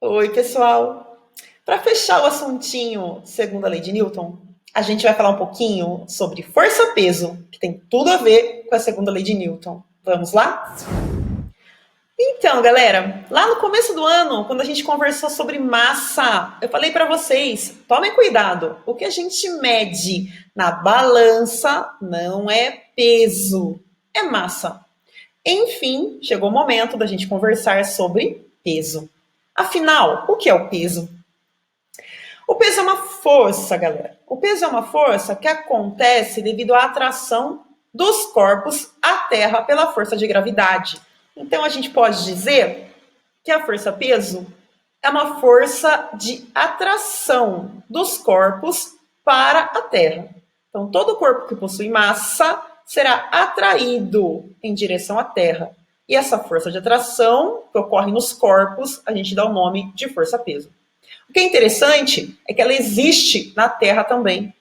Oi, pessoal. Para fechar o assuntinho segundo a lei de Newton, a gente vai falar um pouquinho sobre força-peso, que tem tudo a ver com a segunda lei de Newton. Vamos lá? Então, galera, lá no começo do ano, quando a gente conversou sobre massa, eu falei para vocês, tomem cuidado, o que a gente mede na balança não é peso, é massa. Enfim, chegou o momento da gente conversar sobre peso. Afinal, o que é o peso? O peso é uma força, galera. O peso é uma força que acontece devido à atração dos corpos à Terra pela força de gravidade. Então, a gente pode dizer que a força-peso é uma força de atração dos corpos para a Terra. Então, todo corpo que possui massa será atraído em direção à Terra. E essa força de atração que ocorre nos corpos, a gente dá o nome de força-peso. O que é interessante é que ela existe na Terra também.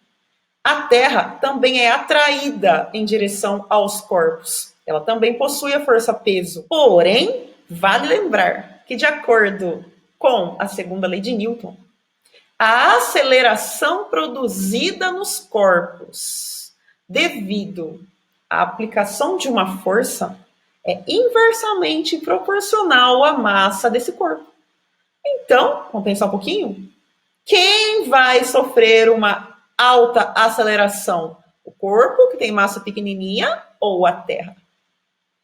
A Terra também é atraída em direção aos corpos. Ela também possui a força-peso. Porém, vale lembrar que, de acordo com a segunda lei de Newton, a aceleração produzida nos corpos devido à aplicação de uma força é inversamente proporcional à massa desse corpo. Então, vamos pensar um pouquinho? Quem vai sofrer uma alta aceleração? O corpo, que tem massa pequenininha, ou a Terra?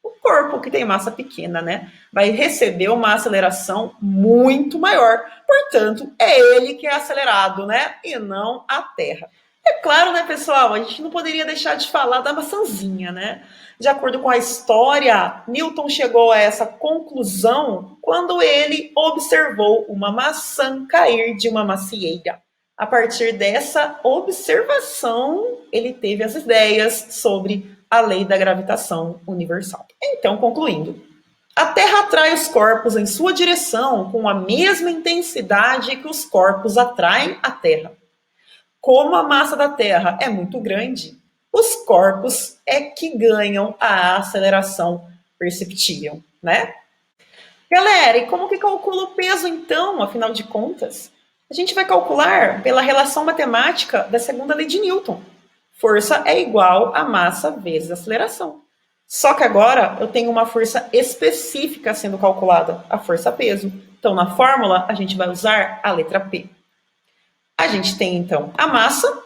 O corpo, que tem massa pequena, né? Vai receber uma aceleração muito maior. Portanto, é ele que é acelerado, né? E não a Terra. É claro, né, pessoal? A gente não poderia deixar de falar da maçãzinha, né? De acordo com a história, Newton chegou a essa conclusão quando ele observou uma maçã cair de uma macieira. A partir dessa observação, ele teve as ideias sobre a lei da gravitação universal. Então, concluindo, a Terra atrai os corpos em sua direção com a mesma intensidade que os corpos atraem a Terra. Como a massa da Terra é muito grande, os corpos é que ganham a aceleração perceptível, né? Galera, e como que calcula o peso então, afinal de contas? A gente vai calcular pela relação matemática da segunda lei de Newton. Força é igual a massa vezes aceleração. Só que agora eu tenho uma força específica sendo calculada, a força-peso. Então, na fórmula, a gente vai usar a letra P. A gente tem, então, a massa,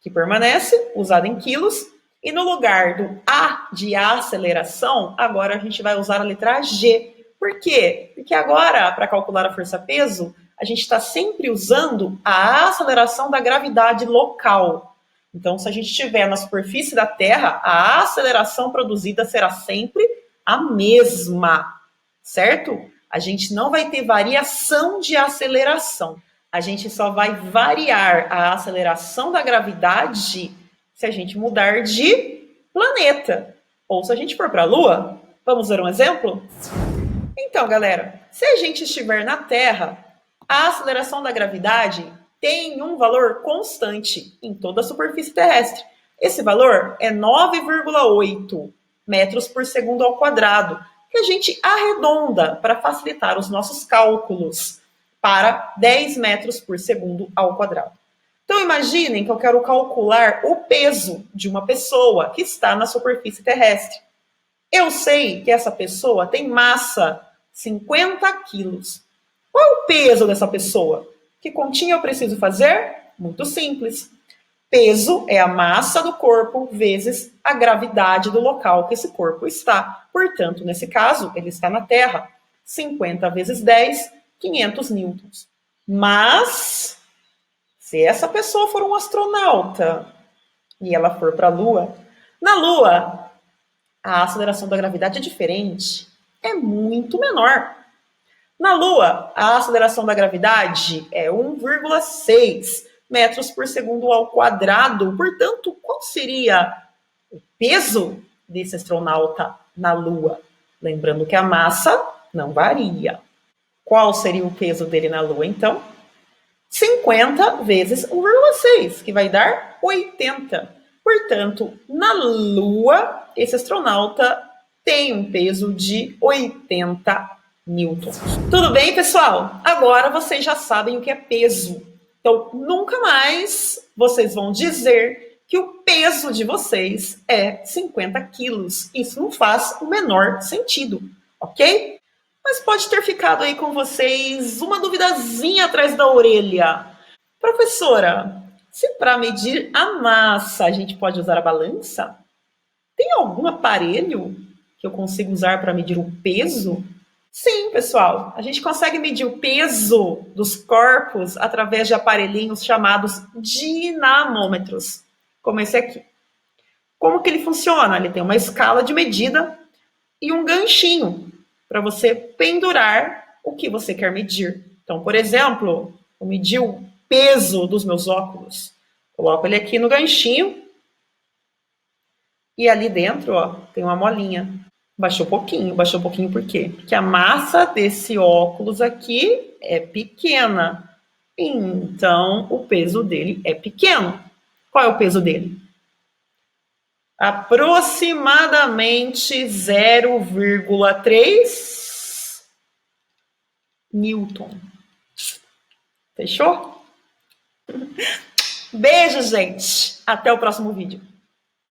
que permanece, usada em quilos, e no lugar do A de aceleração, agora a gente vai usar a letra G. Por quê? Porque agora, para calcular a força-peso, a gente está sempre usando a aceleração da gravidade local. Então, se a gente estiver na superfície da Terra, a aceleração produzida será sempre a mesma, certo? A gente não vai ter variação de aceleração. A gente só vai variar a aceleração da gravidade se a gente mudar de planeta. Ou se a gente for para a Lua. Vamos ver um exemplo? Então, galera, se a gente estiver na Terra, a aceleração da gravidade tem um valor constante em toda a superfície terrestre. Esse valor é 9,8 metros por segundo ao quadrado, que a gente arredonda para facilitar os nossos cálculos para 10 metros por segundo ao quadrado. Então, imaginem que eu quero calcular o peso de uma pessoa que está na superfície terrestre. Eu sei que essa pessoa tem massa 50 quilos. Qual é o peso dessa pessoa? Que continha eu preciso fazer? Muito simples. Peso é a massa do corpo vezes a gravidade do local que esse corpo está. Portanto, nesse caso, ele está na Terra. 50 vezes 10, 500 newtons. Mas, se essa pessoa for um astronauta e ela for para a Lua, na Lua, a aceleração da gravidade é diferente. É muito menor. Na Lua, a aceleração da gravidade é 1,6 metros por segundo ao quadrado. Portanto, qual seria o peso desse astronauta na Lua? Lembrando que a massa não varia. Qual seria o peso dele na Lua, então? 50 vezes 1,6, que vai dar 80. Portanto, na Lua, esse astronauta tem um peso de 80 newtons. Tudo bem, pessoal? Agora vocês já sabem o que é peso. Então, nunca mais vocês vão dizer que o peso de vocês é 50 quilos. Isso não faz o menor sentido, ok? Mas pode ter ficado aí com vocês uma duvidazinha atrás da orelha. Professora, se para medir a massa a gente pode usar a balança, tem algum aparelho que eu consigo usar para medir o peso? Sim, pessoal, a gente consegue medir o peso dos corpos através de aparelhinhos chamados dinamômetros, como esse aqui. Como que ele funciona? Ele tem uma escala de medida e um ganchinho para você pendurar o que você quer medir. Então, por exemplo, eu medi o peso dos meus óculos. Coloco ele aqui no ganchinho e ali dentro, ó, tem uma molinha. Baixou um pouquinho por quê? Porque a massa desse óculos aqui é pequena. Então, o peso dele é pequeno. Qual é o peso dele? Aproximadamente 0,3 newton. Fechou? Beijo, gente. Até o próximo vídeo.